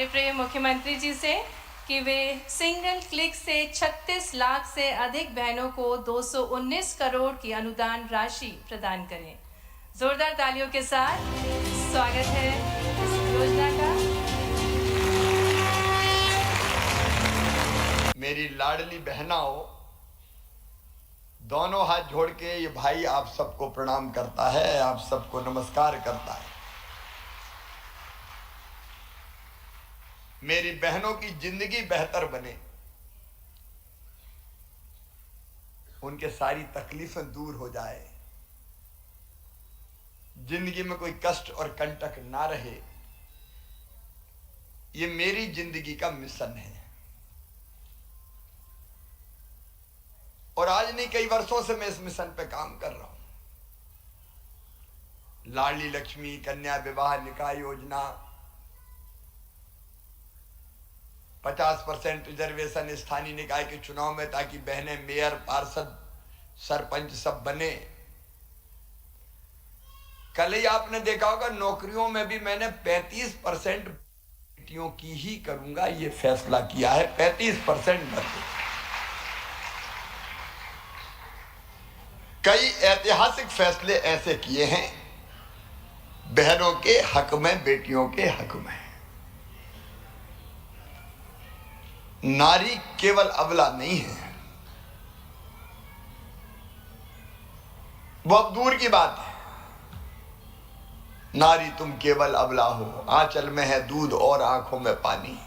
हमारे प्रिय मुख्यमंत्री जी से कि वे सिंगल क्लिक से 36 लाख से अधिक बहनों को 219 करोड़ की अनुदान राशि प्रदान करें। जोरदार तालियों के साथ स्वागत है इस योजना का। मेरी लाडली बहनाओं, दोनों हाथ जोड़ के ये भाई आप सबको प्रणाम करता है, आप सबको नमस्कार करता है। मेरी बहनों की जिंदगी बेहतर बने, उनके सारी तकलीफें दूर हो जाए, जिंदगी में कोई कष्ट और कंटक ना रहे, ये मेरी जिंदगी का मिशन है। और आज नहीं, कई वर्षों से मैं इस मिशन पे काम कर रहा हूं। लाडली लक्ष्मी कन्या विवाह निकाय योजना, 50% रिजर्वेशन स्थानीय निकाय के चुनाव में, ताकि बहनें मेयर, पार्षद, सरपंच सब बने। कल ही आपने देखा होगा, नौकरियों में भी मैंने 35% बेटियों की ही करूंगा ये फैसला किया है। 35% भर्ती। कई ऐतिहासिक फैसले ऐसे किए हैं बहनों के हक में, बेटियों के हक में। नारी केवल अबला नहीं है, वो अब दूर की बात है। नारी तुम केवल अबला हो, आंचल में है दूध और आंखों में पानी।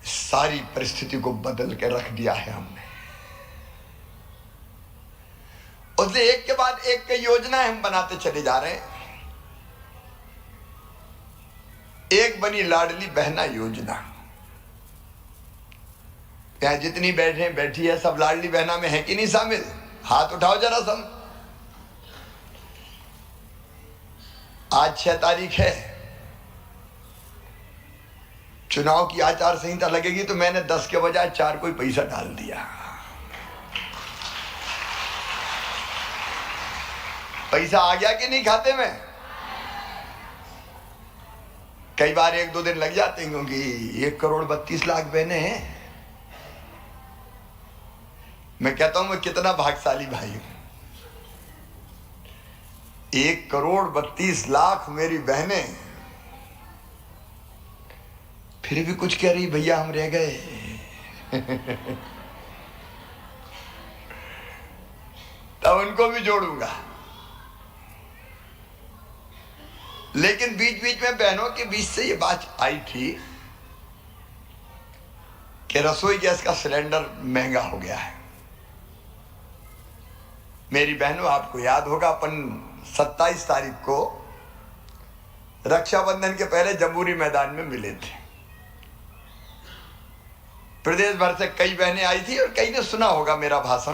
सारी परिस्थिति को बदल के रख दिया है हमने। उससे एक के बाद एक कई योजनाएं हम बनाते चले जा रहे हैं। एक बनी लाडली बहना योजना। यहां जितनी बैठी है सब लाडली बहना में है कि नहीं शामिल? हाथ उठाओ जरा सब। आज 6 तारीख है, चुनाव की आचार संहिता लगेगी, तो मैंने 10 के बजाय 4 कोई पैसा डाल दिया। पैसा आ गया कि नहीं खाते में? कई बार 1-2 दिन लग जाते हैं, क्योंकि 1 करोड़ 32 लाख बहनें हैं। मैं कहता हूं मैं कितना भाग्यशाली भाई हूं। 1 करोड़ 32 लाख मेरी बहनें, फिर भी कुछ कह रही, भैया हम रह गए। तब उनको भी जोड़ूंगा। लेकिन बीच बीच में बहनों के बीच से ये बात आई थी कि रसोई गैस का सिलेंडर महंगा हो गया है। मेरी बहनों, आपको याद होगा, अपन 27 तारीख को रक्षाबंधन के पहले जम्बूरी मैदान में मिले थे। प्रदेश भर से कई बहनें आई थी, और कई ने सुना होगा मेरा भाषण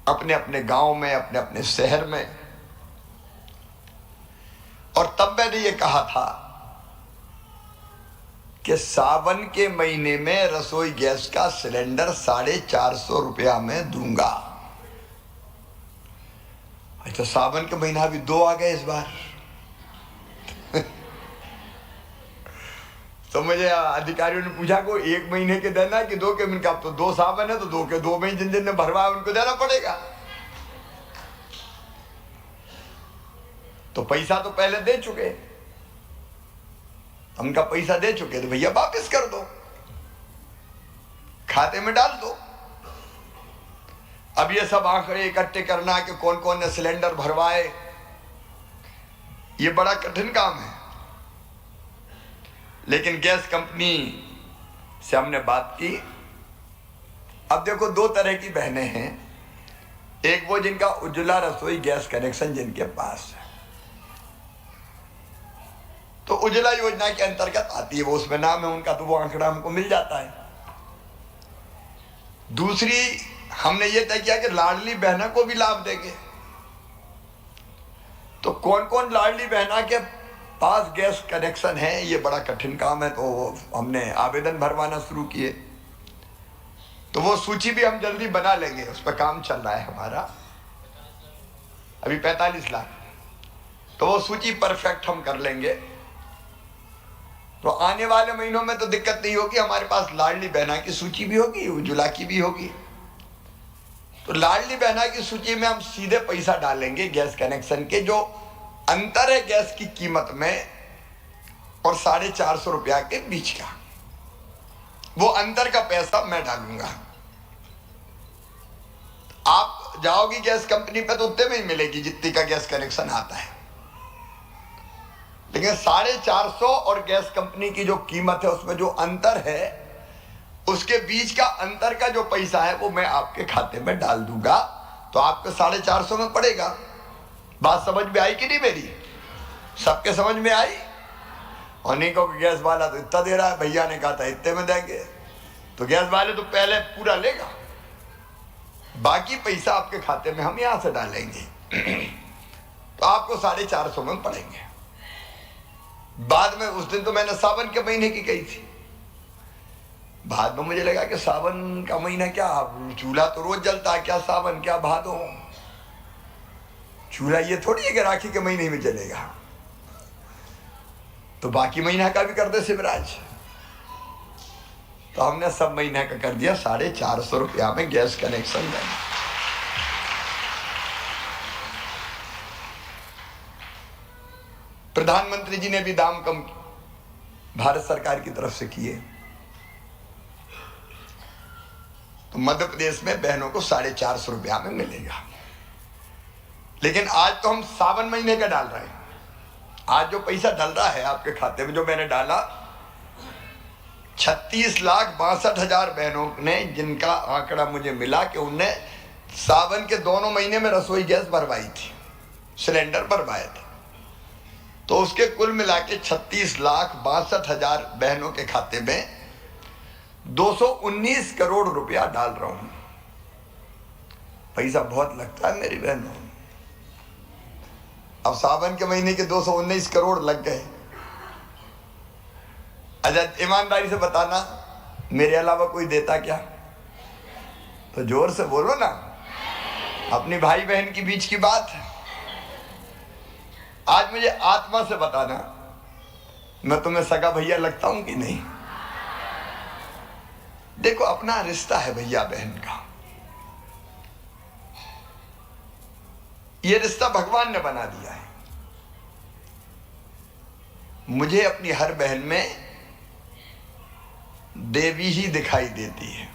अपने अपने गांव में, अपने अपने शहर में। और तब मैंने ये कहा था कि सावन के महीने में रसोई गैस का सिलेंडर 450 रुपया में दूंगा। अच्छा, सावन का महीना भी 2 आ गए इस बार। तो मुझे अधिकारियों ने पूछा को 1 महीने के देना कि 2 के? मैंने कहा अब तो 2 सावन है, तो 2 के 2 में जिन जिन ने भरवाया उनको देना पड़ेगा। तो पैसा तो पहले दे चुके, उनका पैसा दे चुके, तो भैया वापस कर दो, खाते में डाल दो। अब ये सब आंकड़े इकट्ठे करना कि कौन कौन ने सिलेंडर भरवाए, ये बड़ा कठिन काम है। लेकिन गैस कंपनी से हमने बात की। अब देखो, 2 तरह की बहनें हैं। एक वो जिनका उज्ज्वला रसोई गैस कनेक्शन जिनके पास है, तो उज्ज्वला योजना के अंतर्गत आती है, वो उसमें नाम है उनका, तो वो आंकड़ा हमको मिल जाता है। दूसरी, हमने ये तय किया कि लाडली बहना को भी लाभ देंगे। तो कौन कौन लाडली बहना के पास गैस कनेक्शन है, ये बड़ा कठिन काम है, तो हमने आवेदन भरवाना शुरू किए। तो वो सूची भी हम जल्दी बना लेंगे, उस पर काम चल रहा है हमारा। अभी 45 लाख, तो वो सूची परफेक्ट हम कर लेंगे। तो आने वाले महीनों में तो दिक्कत नहीं होगी, हमारे पास लाडली बहना की सूची भी होगी, उज्ज्वला की भी होगी। तो लाडली बहना की सूची में हम सीधे पैसा डालेंगे गैस कनेक्शन के, जो अंतर है गैस की कीमत में और 450 रुपया के बीच का, वो अंतर का पैसा मैं डालूंगा। आप जाओगी गैस कंपनी पे तो उतने में ही मिलेगी जितनी का गैस कनेक्शन आता है, लेकिन 450 और गैस कंपनी की जो कीमत है उसमें जो अंतर है, उसके बीच का अंतर का जो पैसा है वो मैं आपके खाते में डाल दूंगा, तो आपके 450 में पड़ेगा। बात समझ में आई कि नहीं मेरी? सबके समझ में आई? और नहीं कहो गैस वाला तो इतना दे रहा है, भैया ने कहा था इतने में देंगे, तो गैस वाले तो पहले पूरा लेगा, बाकी पैसा आपके खाते में हम यहां से डालेंगे तो आपको 450 में पड़ेंगे। बाद में उस दिन तो मैंने सावन के महीने की कही थी, बाद में मुझे लगा कि सावन का महीना क्या, चूल्हा तो रोज जलता है, क्या सावन क्या भादो, चूल्हा ये थोड़ी है कि राखी के महीने में जलेगा, तो बाकी महीना का भी कर दे शिवराज। तो हमने सब महीने का कर दिया 450 रुपया में गैस कनेक्शन देना। प्रधानमंत्री जी ने भी दाम कम भारत सरकार की तरफ से किए, तो मध्य प्रदेश में बहनों को 450 रुपया में मिलेगा। लेकिन आज तो हम सावन महीने का डाल रहे हैं। आज जो पैसा डल रहा है आपके खाते में, जो मैंने डाला, 36,62,000 बहनों ने, जिनका आंकड़ा मुझे मिला कि उनने सावन के दोनों महीने में रसोई गैस भरवाई थी, सिलेंडर भरवाए थे, तो उसके कुल मिला के 36,62,000 बहनों के खाते में 219 करोड़ रुपया डाल रहा हूं। पैसा बहुत लगता है मेरी बहनों। अब सावन के महीने के 219 करोड़ लग गए। अच्छा ईमानदारी से बताना, मेरे अलावा कोई देता क्या? तो जोर से बोलो ना, अपनी भाई बहन की बीच की बात। आज मुझे आत्मा से बताना, मैं तुम्हें सगा भैया लगता हूं कि नहीं? देखो अपना रिश्ता है भैया बहन का, ये रिश्ता भगवान ने बना दिया है। मुझे अपनी हर बहन में देवी ही दिखाई देती है,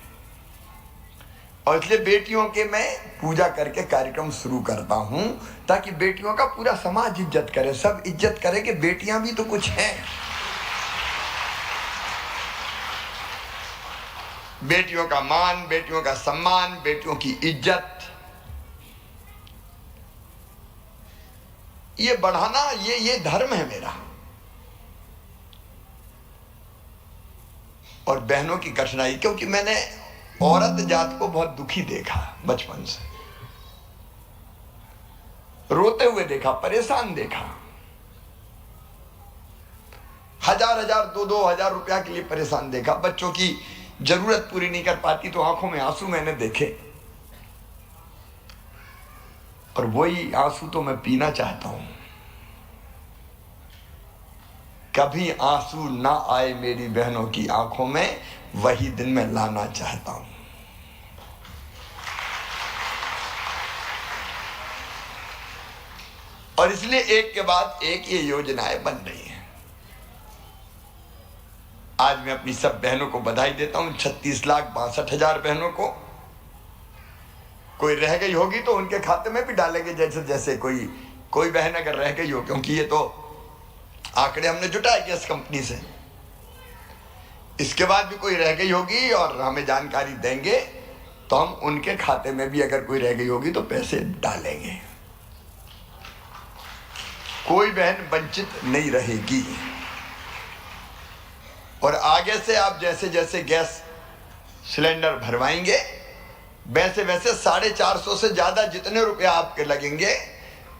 और इसलिए बेटियों के मैं पूजा करके कार्यक्रम शुरू करता हूं, ताकि बेटियों का पूरा समाज इज्जत करे, सब इज्जत करे कि बेटियां भी तो कुछ हैं। बेटियों का मान, बेटियों का सम्मान, बेटियों की इज्जत, ये बढ़ाना, ये धर्म है मेरा। और बहनों की कठिनाई, क्योंकि मैंने औरत जात को बहुत दुखी देखा बचपन से, रोते हुए देखा, परेशान देखा, 1,000 2,000 रुपया के लिए परेशान देखा, बच्चों की जरूरत पूरी नहीं कर पाती तो आंखों में आंसू मैंने देखे, और वही आंसू तो मैं पीना चाहता हूं। कभी आंसू ना आए मेरी बहनों की आंखों में, वही दिन मैं लाना चाहता हूं। और इसलिए एक के बाद एक ये योजनाएं बन रही हैं। आज मैं अपनी सब बहनों को बधाई देता हूं, 36,62,000 बहनों को। कोई रह गई होगी तो उनके खाते में भी डालेंगे, जैसे जैसे कोई बहन अगर रह गई हो, क्योंकि ये तो आंकड़े हमने जुटाए गैस कंपनी से। इसके बाद भी कोई रह गई होगी और हमें जानकारी देंगे, तो हम उनके खाते में भी अगर कोई रह गई होगी तो पैसे डालेंगे। कोई बहन वंचित नहीं रहेगी। और आगे से आप जैसे जैसे गैस सिलेंडर भरवाएंगे, वैसे वैसे 450 से ज्यादा जितने रुपए आपके लगेंगे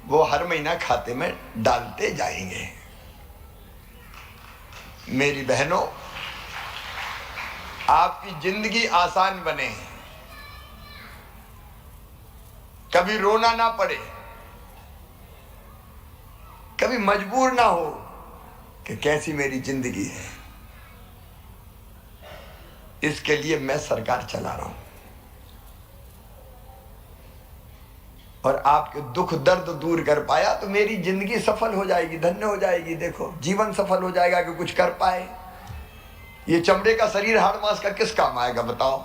वो हर महीना खाते में डालते जाएंगे। मेरी बहनों, आपकी जिंदगी आसान बने, कभी रोना ना पड़े, कभी मजबूर ना हो, कि कैसी मेरी जिंदगी है। इसके लिए मैं सरकार चला रहा हूं और आपके दुख दर्द दूर कर पाया तो मेरी जिंदगी सफल हो जाएगी, धन्य हो जाएगी। देखो, जीवन सफल हो जाएगा कि कुछ कर पाए। ये चमड़े का शरीर हाड़ मांस का किस काम आएगा बताओ?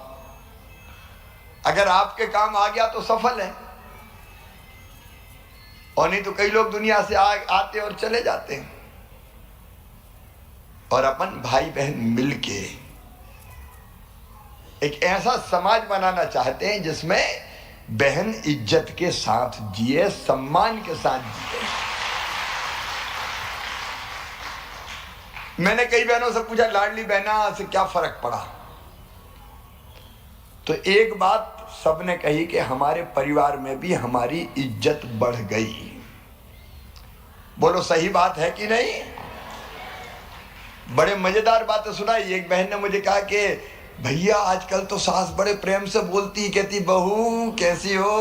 अगर आपके काम आ गया तो सफल है, और नहीं तो कई लोग दुनिया से आते और चले जाते हैं। और अपन भाई बहन मिलके एक ऐसा समाज बनाना चाहते हैं जिसमें बहन इज्जत के साथ जिए, सम्मान के साथ जिए। मैंने कई बहनों से पूछा, लाडली बहना से क्या फर्क पड़ा? तो एक बात सबने कही कि हमारे परिवार में भी हमारी इज्जत बढ़ गई। बोलो सही बात है कि नहीं? बड़े मजेदार बातें सुनाई। एक बहन ने मुझे कहा कि भैया आजकल तो सास बड़े प्रेम से बोलती है, कहती बहू कैसी हो,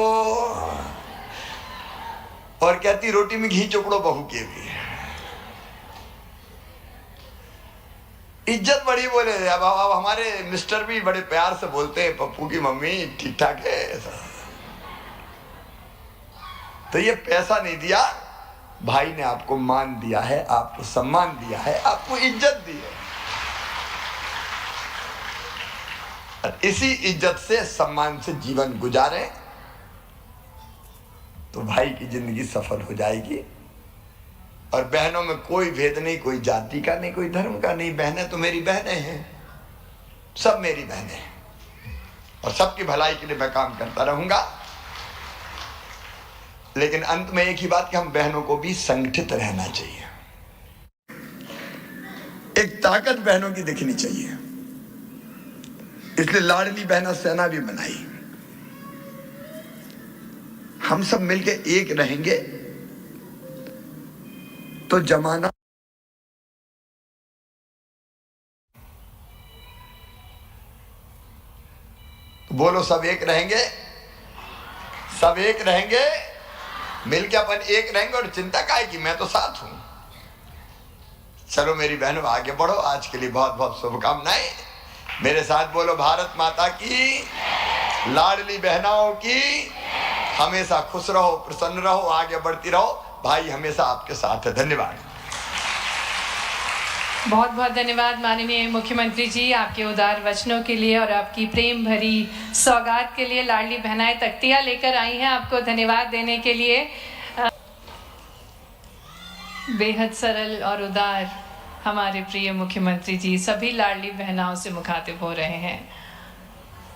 और कहती रोटी में घी चोपड़ो बहू के भी। इज्जत बड़ी बोले। अब हमारे मिस्टर भी बड़े प्यार से बोलते हैं, पप्पू की मम्मी ठीक ठाक है ऐसा। तो ये पैसा नहीं दिया, भाई ने आपको मान दिया है, आपको सम्मान दिया है, आपको इज्जत दी है। और इसी इज्जत से सम्मान से जीवन गुजारे तो भाई की जिंदगी सफल हो जाएगी। और बहनों में कोई भेद नहीं, कोई जाति का नहीं, कोई धर्म का नहीं। बहनें तो मेरी बहनें हैं, सब मेरी बहनें हैं, और सबकी भलाई के लिए मैं काम करता रहूंगा। लेकिन अंत में एक ही बात कि हम बहनों को भी संगठित रहना चाहिए। एक ताकत बहनों की दिखनी चाहिए। इसलिए लाडली बहना सेना भी बनाई। हम सब मिलके एक रहेंगे तो जमाना बोलो सब एक रहेंगे, सब एक रहेंगे, मिलके अपन एक रहेंगे। और चिंता का है कि मैं तो साथ हूं। चलो मेरी बहनों आगे बढ़ो। आज के लिए बहुत बहुत शुभकामनाएं। मेरे साथ बोलो भारत माता की, लाडली बहनाओं की। हमेशा खुश रहो, प्रसन्न रहो, आगे बढ़ती रहो। भाई हमेशा आपके साथ है। धन्यवाद। बहुत बहुत धन्यवाद माननीय मुख्यमंत्री जी, आपके उदार वचनों के लिए और आपकी प्रेम भरी सौगात के लिए। लाडली बहनाएं तख्तियां लेकर आई हैं आपको धन्यवाद देने के लिए। बेहद सरल और उदार हमारे प्रिय मुख्यमंत्री जी सभी लाडली बहनाओं से मुखातिब हो रहे हैं,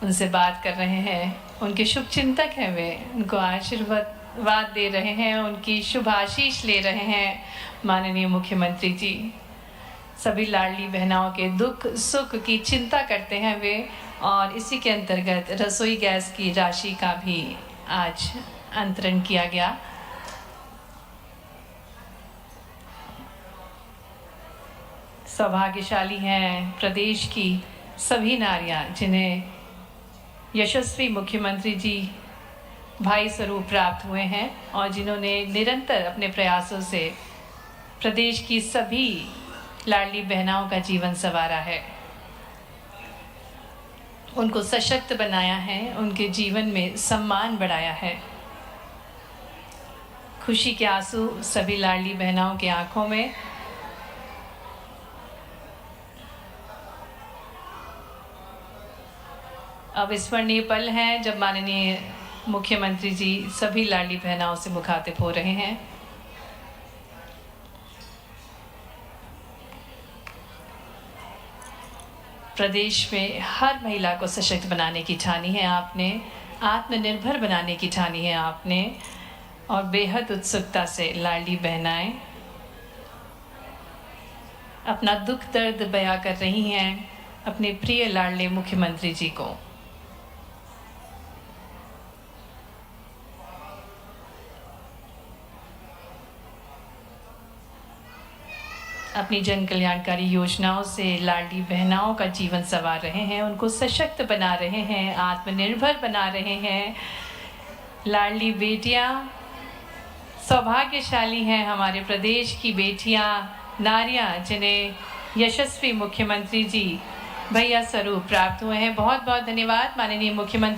उनसे बात कर रहे हैं। उनके शुभ चिंतक हैं वे, उनको आशीर्वाद दे रहे हैं, उनकी शुभ आशीष ले रहे हैं माननीय मुख्यमंत्री जी। सभी लाडली बहनाओं के दुख सुख की चिंता करते हैं वे, और इसी के अंतर्गत रसोई गैस की राशि का भी आज अंतरण किया गया। सौभाग्यशाली हैं प्रदेश की सभी नारियां जिन्हें यशस्वी मुख्यमंत्री जी भाई स्वरूप प्राप्त हुए हैं, और जिन्होंने निरंतर अपने प्रयासों से प्रदेश की सभी लाडली बहनाओं का जीवन संवारा है, उनको सशक्त बनाया है, उनके जीवन में सम्मान बढ़ाया है। खुशी के आंसू सभी लाडली बहनाओं की आंखों में। अविस्मरणीय पल हैं जब माननीय मुख्यमंत्री जी सभी लाडली बहनाओं से मुखातिब हो रहे हैं। प्रदेश में हर महिला को सशक्त बनाने की ठानी है आपने, आत्मनिर्भर बनाने की ठानी है आपने, और बेहद उत्सुकता से लाडली बहनाएं अपना दुख दर्द बयां कर रही हैं अपने प्रिय लाडले मुख्यमंत्री जी को। अपनी जन कल्याणकारी योजनाओं से लाडली बहनाओं का जीवन संवार रहे हैं, उनको सशक्त बना रहे हैं, आत्मनिर्भर बना रहे हैं। लाडली बेटियां सौभाग्यशाली हैं, हमारे प्रदेश की बेटियां नारियां जिन्हें यशस्वी मुख्यमंत्री जी भैया स्वरूप प्राप्त हुए हैं। बहुत बहुत धन्यवाद माननीय मुख्यमंत्री